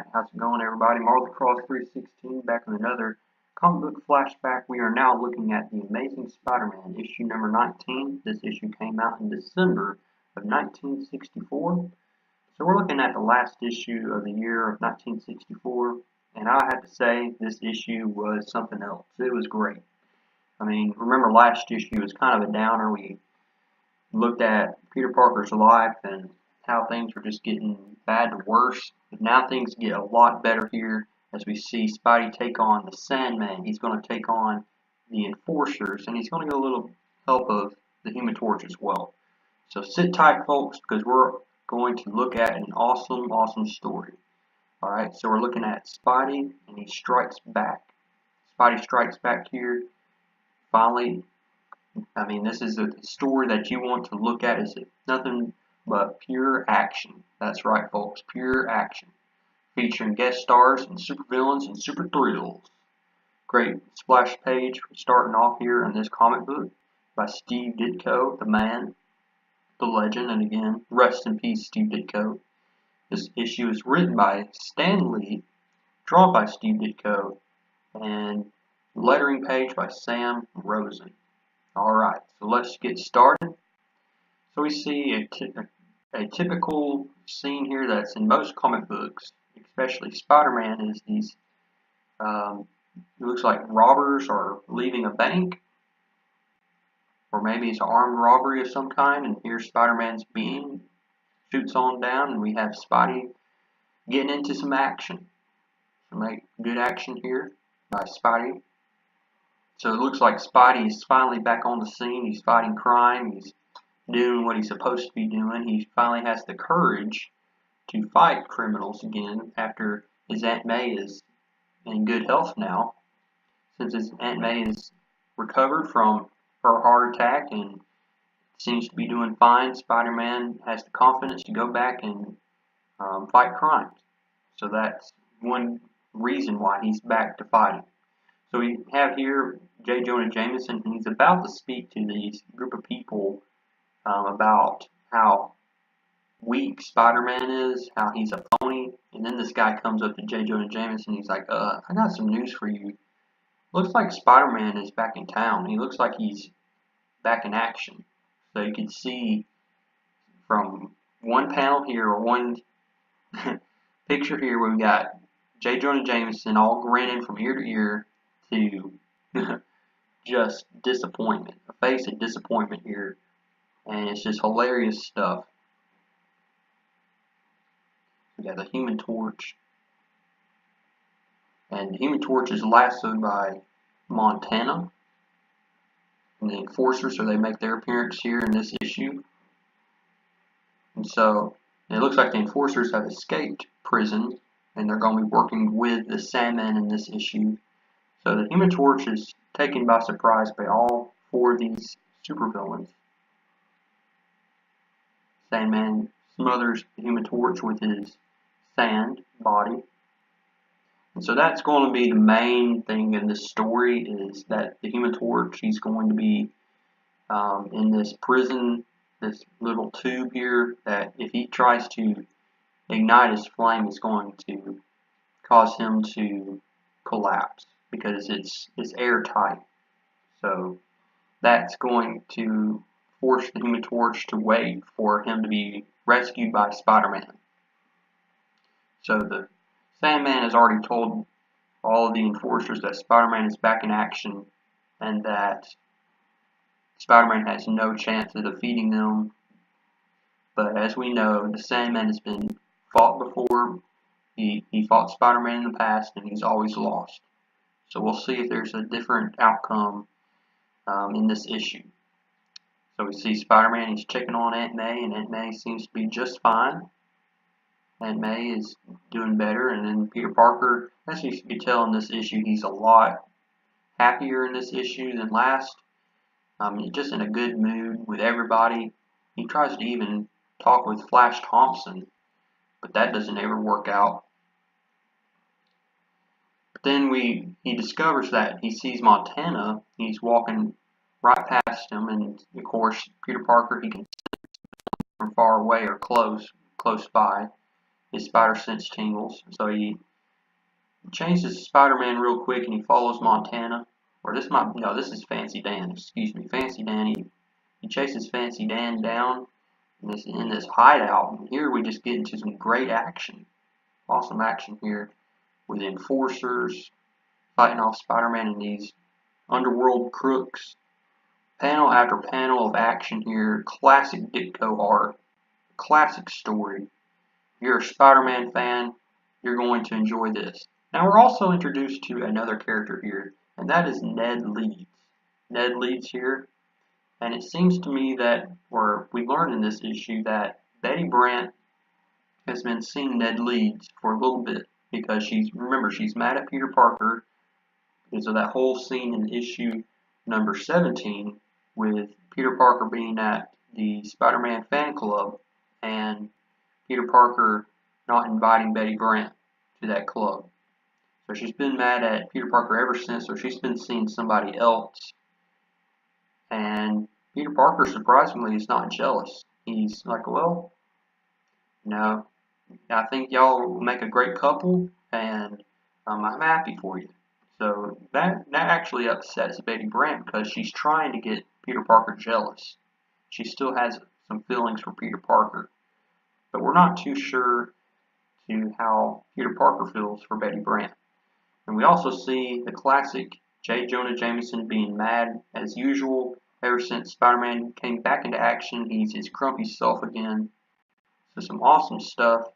Alright, how's it going everybody? Marvel Cross 316 back with another comic book flashback. We are now looking at The Amazing Spider-Man, issue number 19. This issue came out in December of 1964. So we're looking at the last issue of the year of 1964, and I have to say this issue was something else. It was great. I mean, remember last issue was kind of a downer. We looked at Peter Parker's life and how things were just getting bad to worse. But now things get a lot better here as we see Spidey take on the Sandman. He's going to take on the Enforcers, and he's going to get a little help of the Human Torch as well. So sit tight, folks, because we're going to look at an awesome story. Alright, so we're looking at Spidey, and he strikes back. Spidey strikes back here. Finally, I mean, this is a story that you want to look at. Is nothing but pure action. That's right, folks, pure action. Featuring guest stars and supervillains and super thrills. Great splash page starting off here in this comic book by Steve Ditko, the man, the legend, and again, rest in peace, Steve Ditko. This issue is written by Stan Lee, drawn by Steve Ditko, and lettering page by Sam Rosen. Alright, so let's get started. So we see a typical scene here that's in most comic books, especially Spider-Man, is these, it looks like robbers are leaving a bank, or maybe it's an armed robbery of some kind, and here's Spider-Man's beam, shoots on down, and we have Spidey getting into some action. Some good action here by Spidey. So it looks like Spidey is finally back on the scene. He's fighting crime. He's doing what he's supposed to be doing. He finally has the courage to fight criminals again after his Aunt May is in good health now. Since his Aunt May is recovered from her heart attack and seems to be doing fine, Spider-Man has the confidence to go back and fight crimes. So that's one reason why he's back to fighting. So we have here J. Jonah Jameson, and he's about to speak to these group of people about how weak Spider-Man is, how he's a phony, and then this guy comes up to J. Jonah Jameson, he's like, I got some news for you. Looks like Spider-Man is back in town. He looks like he's back in action. So you can see from one panel here, or one picture here, where we got J. Jonah Jameson all grinning from ear to ear to just disappointment, a face of disappointment here, and it's just hilarious stuff. We got the Human Torch, and the Human Torch is lassoed by Montana and the Enforcers, so they make their appearance here in this issue. And so it looks like the Enforcers have escaped prison, and they're going to be working with the Sandman in this issue. So the Human Torch is taken by surprise by all four of these supervillains. Sandman smothers the Human Torch with his sand body. And so that's going to be the main thing in this story, is that the Human Torch, he's going to be in this prison, this little tube here, that if he tries to ignite his flame, it's going to cause him to collapse, because it's airtight. So that's going to force the Human Torch to wait for him to be rescued by Spider-Man. So the Sandman has already told all of the Enforcers that Spider-Man is back in action, and that Spider-Man has no chance of defeating them. But as we know, the Sandman has been fought before. He fought Spider-Man in the past, and he's always lost. So we'll see if there's a different outcome in this issue. So we see Spider-Man, he's checking on Aunt May, and Aunt May seems to be just fine. Aunt May is doing better, and then Peter Parker, as you can tell in this issue, he's a lot happier in this issue than last. He's just in a good mood with everybody. He tries to even talk with Flash Thompson, but that doesn't ever work out. But then he discovers that he sees Montana. He's walking right past him, and of course Peter Parker, he can see from far away or close by, his spider sense tingles. So he changes Spider-Man real quick and he follows Montana. Or this is Fancy Dan, excuse me. Fancy Dan, he chases Fancy Dan down in this hideout. And here we just get into some great action. Awesome action here with enforcers fighting off Spider-Man and these underworld crooks. Panel after panel of action here. Classic Ditko art. Classic story. If you're a Spider-Man fan, you're going to enjoy this. Now we're also introduced to another character here, and that is Ned Leeds. Ned Leeds here, and it seems to me that, or we learned in this issue, that Betty Brant has been seeing Ned Leeds for a little bit because she's mad at Peter Parker because of that whole scene in issue number 17 with Peter Parker being at the Spider-Man fan club and Peter Parker not inviting Betty Brant to that club. So she's been mad at Peter Parker ever since, so she's been seeing somebody else. And Peter Parker, surprisingly, is not jealous. He's like, well, no, I think y'all will make a great couple, and I'm happy for you. So that actually upsets Betty Brant because she's trying to get Peter Parker jealous. She still has some feelings for Peter Parker. But we're not too sure to how Peter Parker feels for Betty Brant. And we also see the classic J. Jonah Jameson being mad as usual. Ever since Spider-Man came back into action, he's his grumpy self again. So some awesome stuff.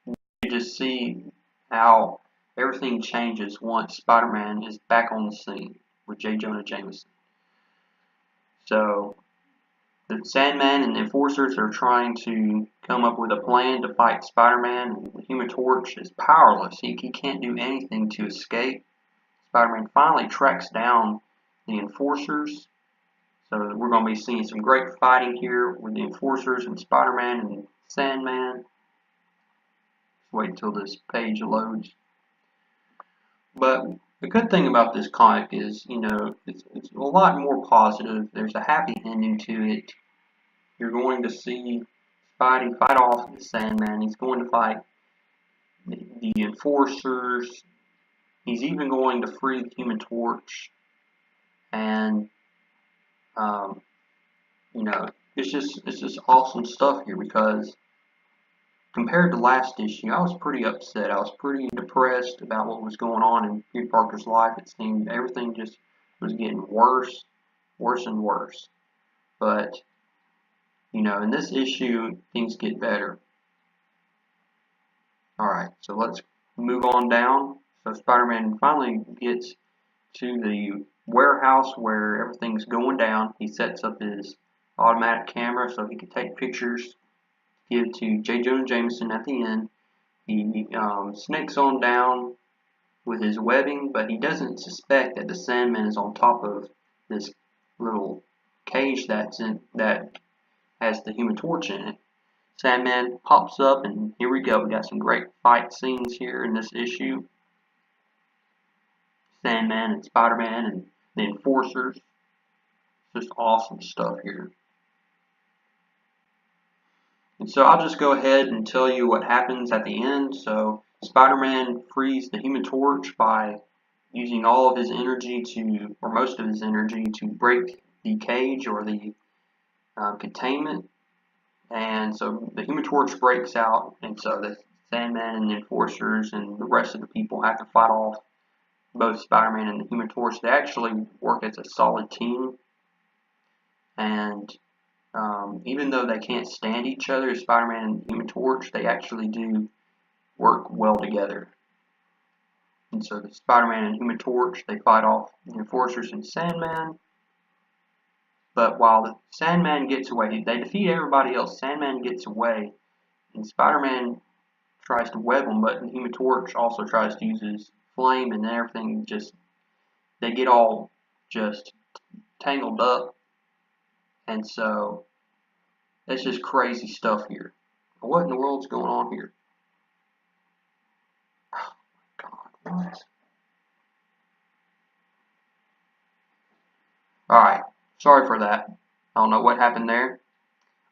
You just see how everything changes once Spider-Man is back on the scene with J. Jonah Jameson. So the Sandman and the Enforcers are trying to come up with a plan to fight Spider-Man, and the Human Torch is powerless. He can't do anything to escape. Spider-Man finally tracks down the Enforcers. So we're going to be seeing some great fighting here with the Enforcers and Spider-Man and Sandman. Let's wait until this page loads. But the good thing about this comic is, it's a lot more positive. There's a happy ending to it. You're going to see Spidey fight off the Sandman. He's going to fight the Enforcers. He's even going to free the Human Torch. And, it's just awesome stuff here because compared to last issue, I was pretty upset. I was pretty depressed about what was going on in Peter Parker's life. It seemed everything just was getting worse and worse. But, in this issue, things get better. Alright, so let's move on down. So Spider-Man finally gets to the warehouse where everything's going down. He sets up his automatic camera so he can take pictures, give to J. Jonah Jameson at the end. He snakes on down with his webbing, but he doesn't suspect that the Sandman is on top of this little cage that has the Human Torch in it. Sandman pops up, and here we go. We got some great fight scenes here in this issue. Sandman and Spider-Man and the Enforcers. Just awesome stuff here. And so I'll just go ahead and tell you what happens at the end. So Spider-Man frees the Human Torch by using all of his energy or most of his energy to break the cage or the containment. And so the Human Torch breaks out, and so the Sandman and the Enforcers and the rest of the people have to fight off both Spider-Man and the Human Torch. They actually work as a solid team, and even though they can't stand each other, Spider-Man and the Human Torch, they actually do work well together. And so the Spider-Man and Human Torch, they fight off the Enforcers and Sandman. But while the Sandman gets away, they defeat everybody else. Sandman gets away, and Spider-Man tries to web him, but the Human Torch also tries to use his flame, and everything they get all just tangled up. And so, it's just crazy stuff here. What in the world's going on here? Oh my God, what? Alright. Sorry for that. I don't know what happened there.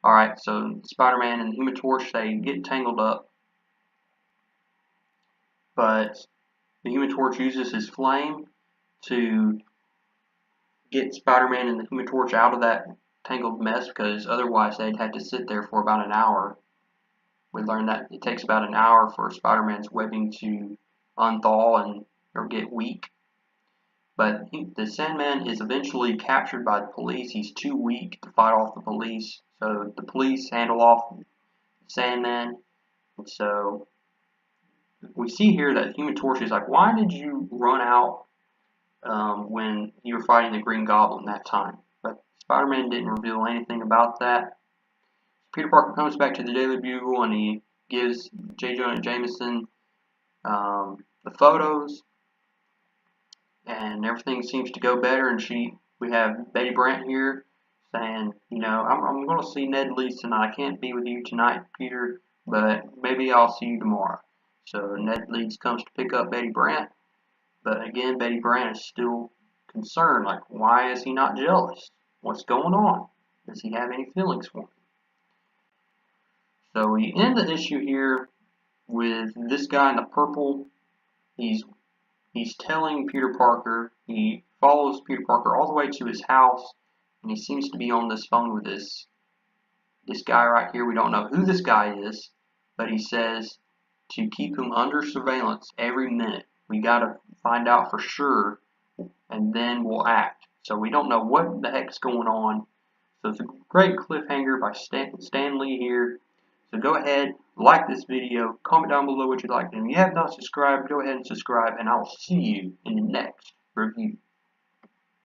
Alright, so Spider-Man and the Human Torch, they get tangled up. but the Human Torch uses his flame to get Spider-Man and the Human Torch out of that tangled mess, because otherwise they'd have to sit there for about an hour. We learned that it takes about an hour for Spider-Man's webbing to unthaw or get weak. But the Sandman is eventually captured by the police. He's too weak to fight off the police, so the police handle off the Sandman. And so we see here that Human Torch is like, why did you run out when you were fighting the Green Goblin that time? But Spider-Man didn't reveal anything about that. Peter Parker comes back to the Daily Bugle and he gives J. Jonah Jameson the photos, and everything seems to go better. And we have Betty Brant here saying, you know, I'm going to see Ned Leeds tonight. I can't be with you tonight, Peter, but maybe I'll see you tomorrow. So Ned Leeds comes to pick up Betty Brant, but again, Betty Brant is still concerned. Like, why is he not jealous? What's going on? Does he have any feelings for me? So we end the issue here with this guy in the purple. He's telling Peter Parker, he follows Peter Parker all the way to his house, and he seems to be on this phone with this guy right here. We don't know who this guy is, but he says to keep him under surveillance every minute. We gotta find out for sure, and then we'll act. So we don't know what the heck's going on. So it's a great cliffhanger by Stan Lee here. So go ahead, like this video, comment down below what you'd like, and if you have not subscribed, go ahead and subscribe, and I will see you in the next review.